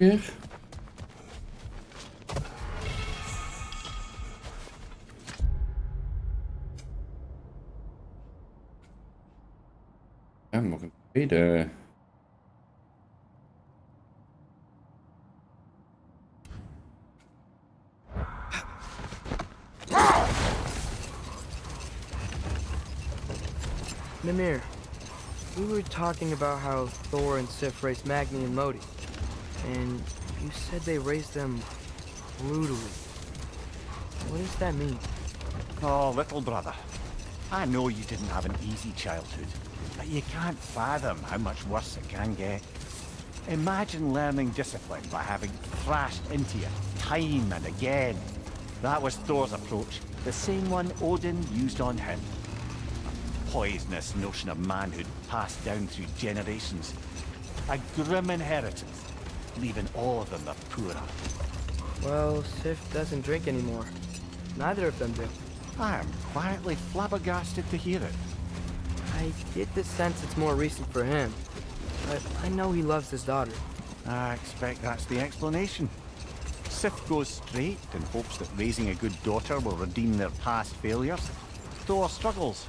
Weer. Ja, nog een tweede. Mimir, we were talking about how Thor and Sif raised Magni and Modi, and you said they raised them brutally. What does that mean? Oh, little brother. I know you didn't have an easy childhood, but you can't fathom how much worse it can get. Imagine learning discipline by having thrashed into you time and again. That was Thor's approach, the same one Odin used on him. A poisonous notion of manhood passed down through generations. A grim inheritance, leaving all of them the poorer. Well, Sif doesn't drink anymore. Neither of them do. I am quietly flabbergasted to hear it. I get the sense it's more recent for him, but I know he loves his daughter. I expect that's the explanation. Sif goes straight and hopes that raising a good daughter will redeem their past failures. Thor struggles.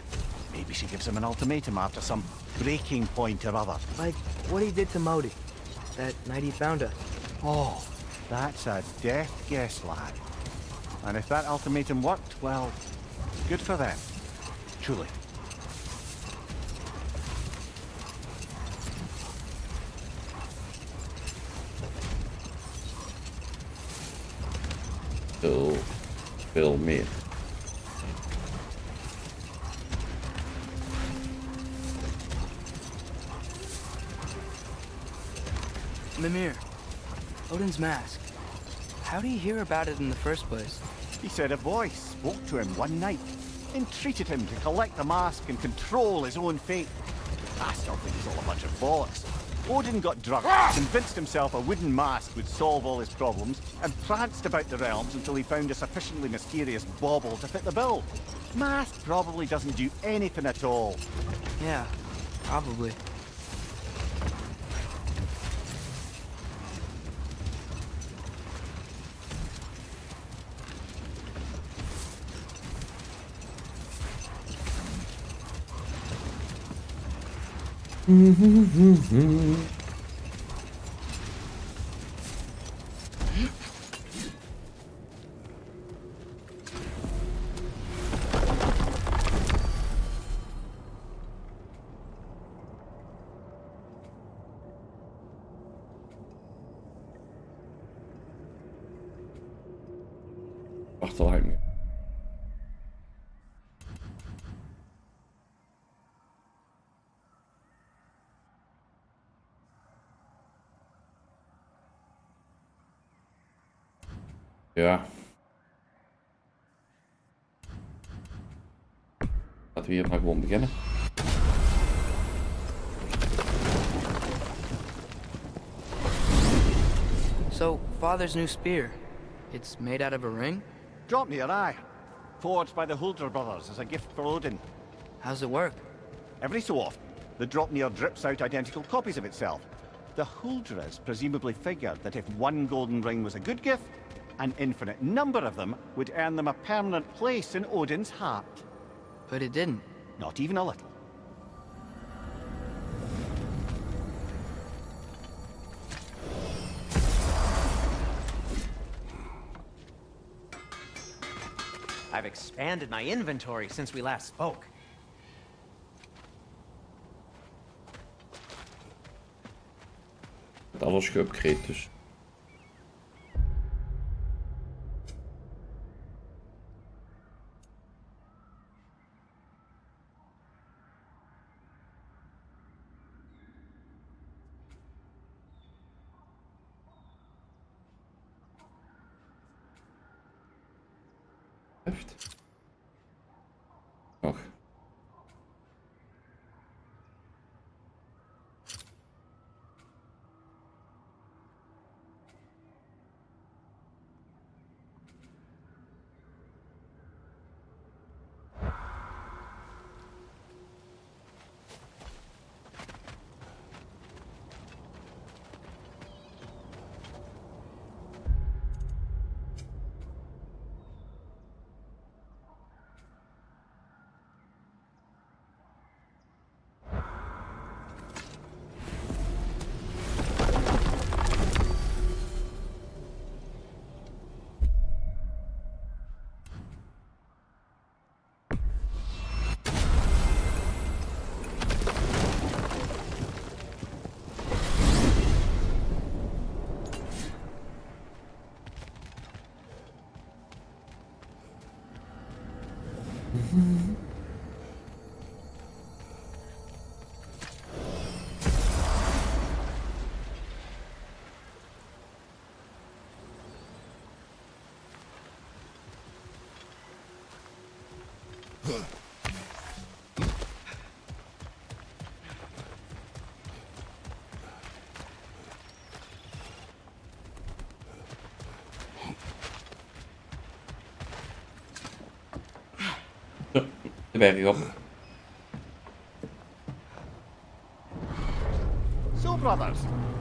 Maybe she gives him an ultimatum after some breaking point or other. Like what he did to Modi, that night he found us. Oh, that's a deft guess, lad. And if that ultimatum worked, well, good for them. Truly. Veel meer. Mimir, Odin's mask. How did he hear about it in the first place? He said a voice spoke to him one night, entreated him to collect the mask and control his own fate. I still think it's all a bunch of bollocks. Odin got drunk, convinced himself a wooden mask would solve all his problems, and pranced about the realms until he found a sufficiently mysterious bauble to fit the bill. Mask probably doesn't do anything at all. Yeah, probably. Wacht al lang meer. Ja. Laten we hier maar gewoon beginnen. So, Father's new spear, it's made out of a ring? Draupnir, aye. Forged by the Huldra brothers as a gift for Odin. How's it work? Every so often, the Draupnir drips out identical copies of itself. The Huldras presumably figured that if one golden ring was a good gift, an infinite number of them would earn them a permanent place in Odin's heart. But it didn't. Not even a little. I've expanded my inventory since we last spoke. Alles geupgrade dus. Echt? Nog. Zo, de berg op. So, brothers,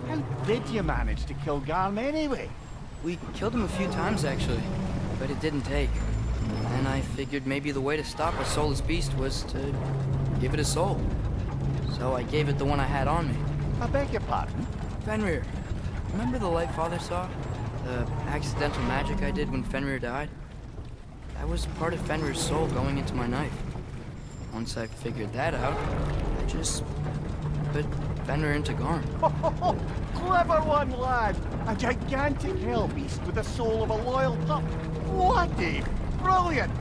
how did you manage to kill Garm anyway? We killed him a few times, actually, but it didn't take. And I figured maybe the way to stop a soulless beast was to give it a soul. So I gave it the one I had on me. I beg your pardon? Fenrir, remember the light Father saw? The accidental magic I did when Fenrir died? That was part of Fenrir's soul going into my knife. Once I figured that out, I just put Fenrir into Garm. Clever one, lad! A gigantic hell beast with the soul of a loyal pup. Bloody brilliant!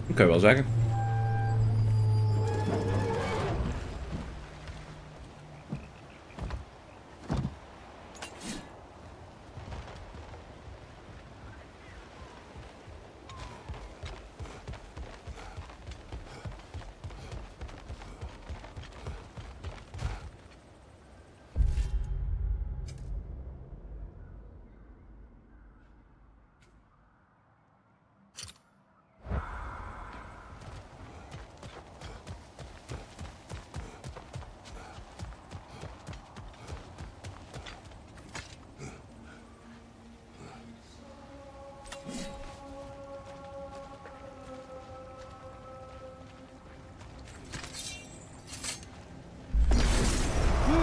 Dat kun je wel zeggen.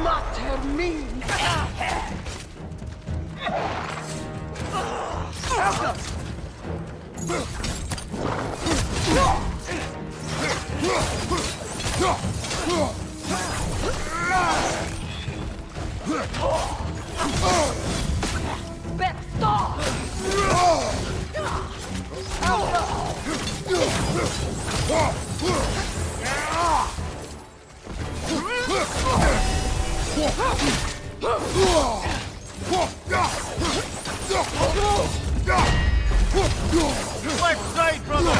Matter me! Left side, brother!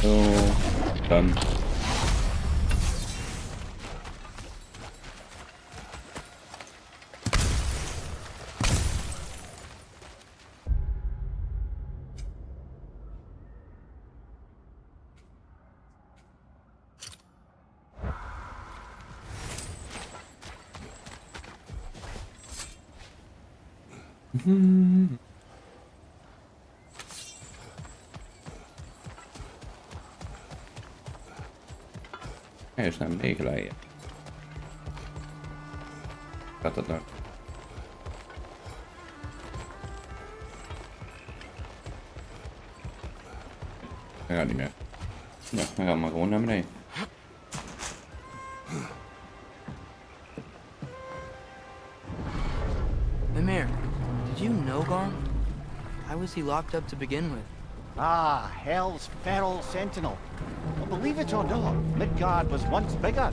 Zo, dan. Hij is naar beneden glijden. Gaat dat nou? Dat gaat niet meer. Ja, dan gaan we maar gewoon naar beneden. Mimir, did you know Garm? How was he locked up to begin with? Ah, Hell's feral sentinel. Well, believe it or not, Midgard was once bigger.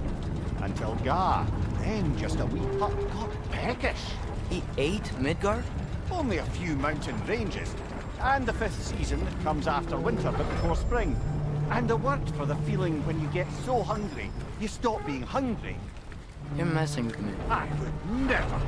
Until Gar, then just a wee pup, got peckish. He ate Midgard? Only a few mountain ranges. And the 5th season that comes after winter but before spring. And a word for the feeling when you get so hungry, you stop being hungry. You're messing with me. I would never.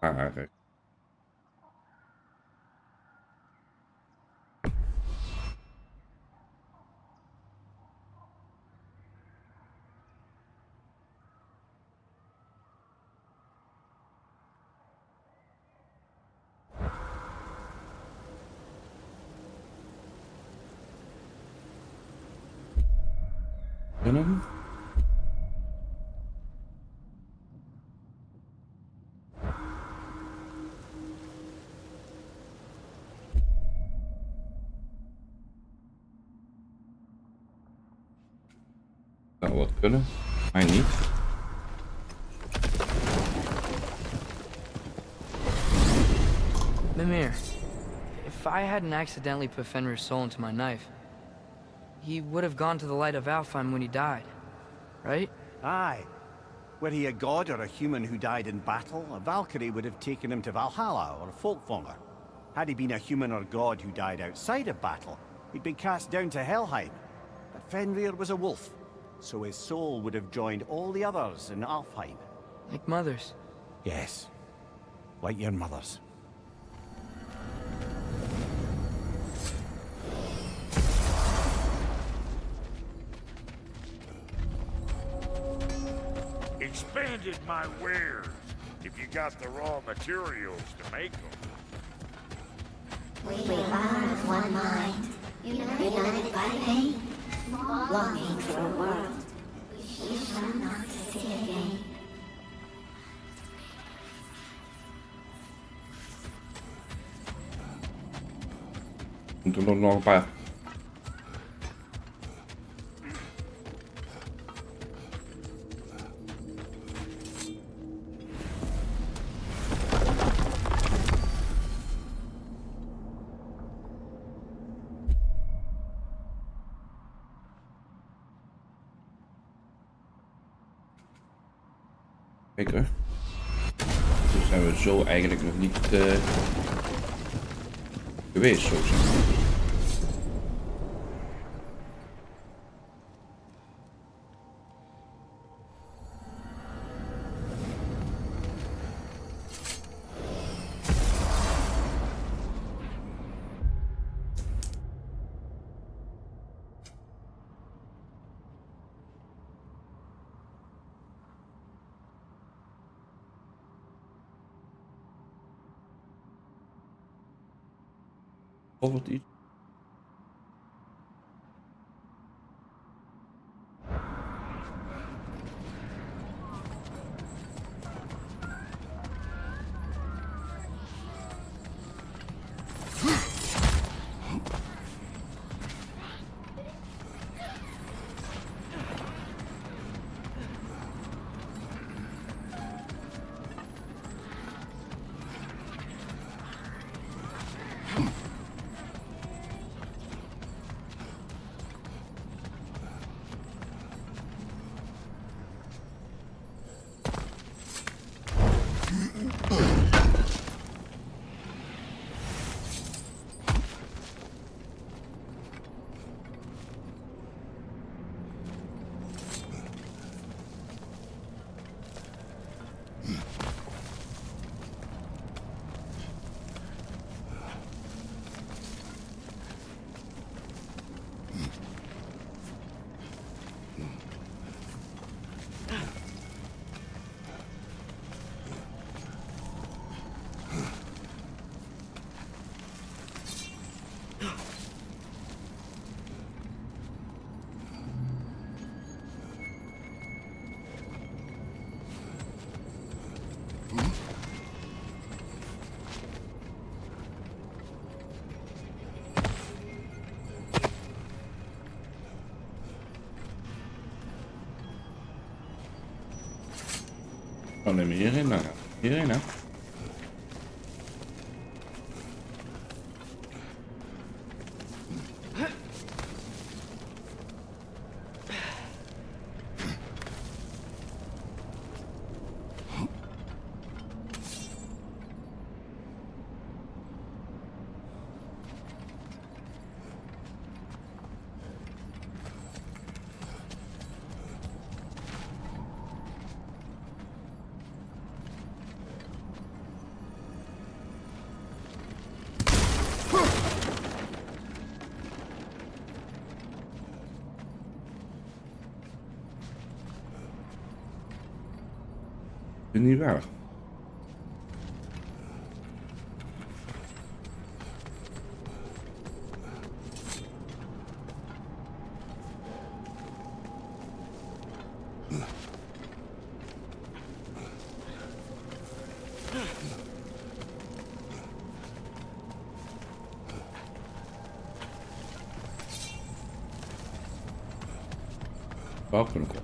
Ragnarök. Kunnen? Zou wat kunnen. Mij niet. Mimir, if I hadn't accidentally put Fenrir's soul into my knife, he would have gone to the light of Alfheim when he died, right? Aye. Were he a god or a human who died in battle, a Valkyrie would have taken him to Valhalla or Folkvanger. Had he been a human or god who died outside of battle, he'd been cast down to Helheim. But Fenrir was a wolf, so his soul would have joined all the others in Alfheim. Like mothers. Yes, like your mother's. Expanded my wares, if you got the raw materials to make them. We are of one mind, united by pain, longing for a world we shall not see again. Moeten we nog een paar. Kijk hoor. Dus zijn we zo eigenlijk nog niet geweest, zo zeggen. Bijvoorbeeld iets. Dan neem je hierin, dan hierin, hè. is niet waar. Waar kunnen we?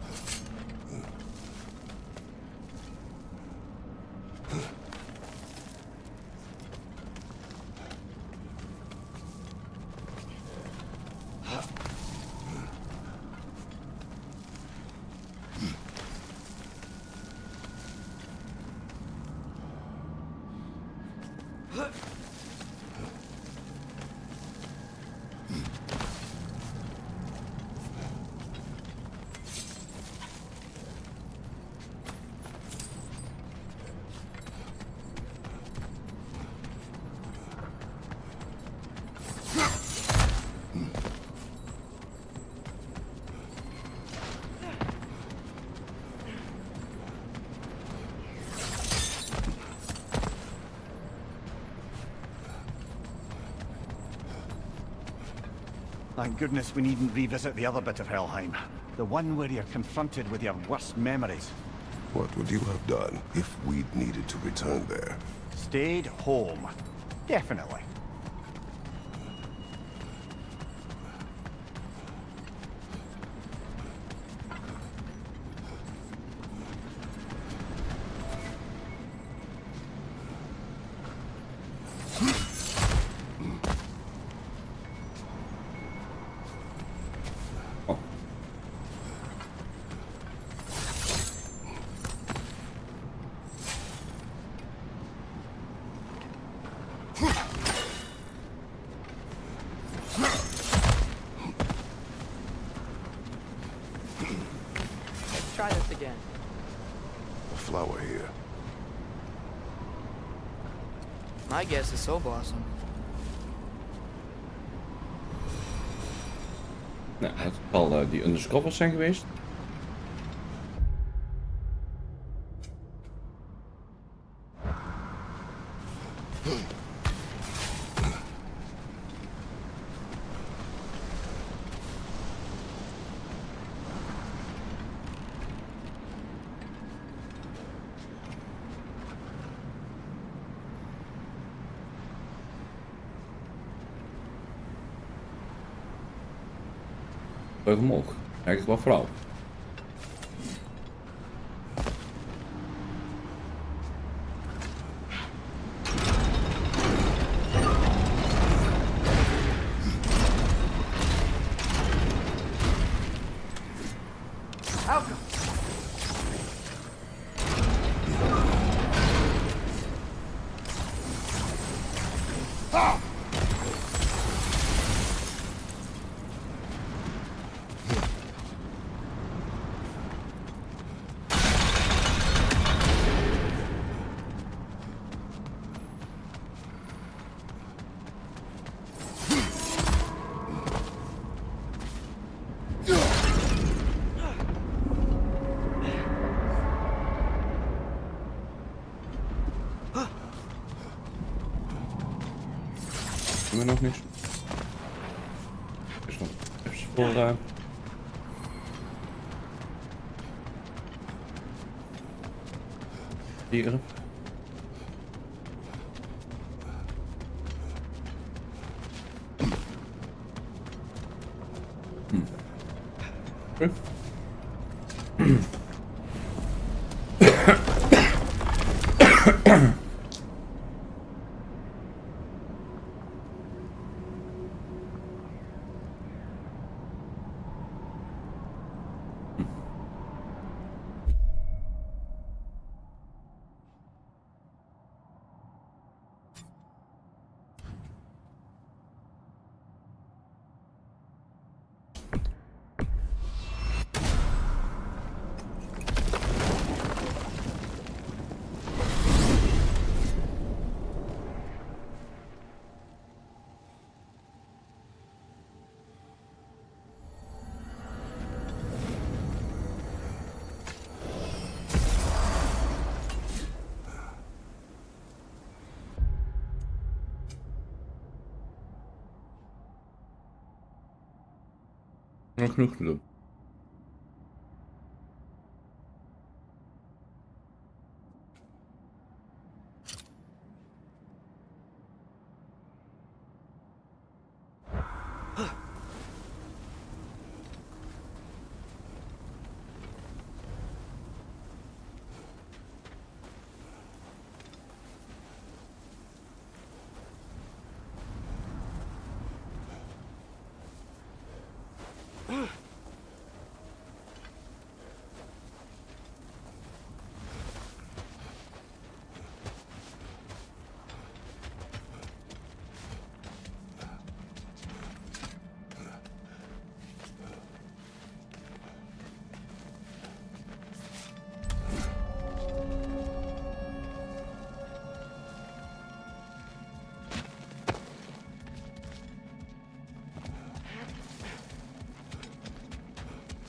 Thank goodness we needn't revisit the other bit of Helheim. The one where you're confronted with your worst memories. What would you have done if we'd needed to return there? Stayed home. Definitely. Try this again. A flower here. My guess is Soul Blossom. Nou, het zal die undercovers zijn geweest. Terug omhoog. Kijk eens wat vrouw. Hebben we nog niks? Er is nog even voor. Dieren. Okay. Nog genoeg te doen.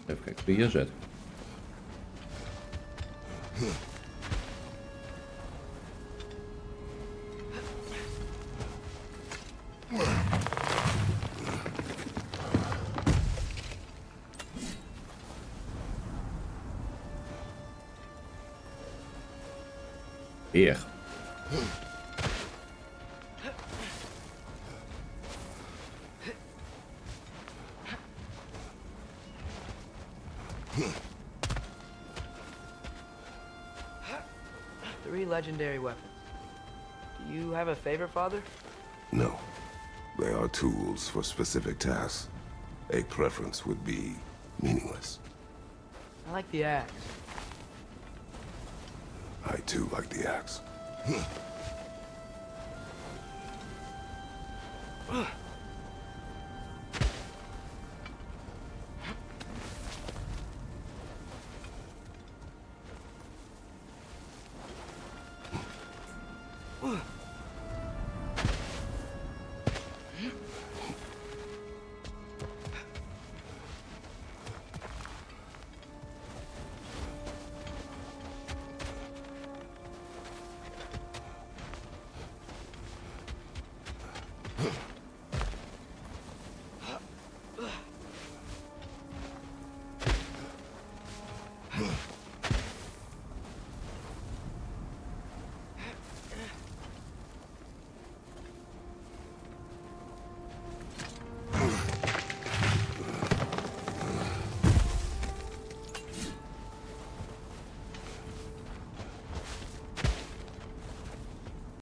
Even kijken wie je zet. Hier. Three legendary weapons. Do you have a favorite, Father? No. They are tools for specific tasks. A preference would be meaningless. I like the axe. I too like the axe.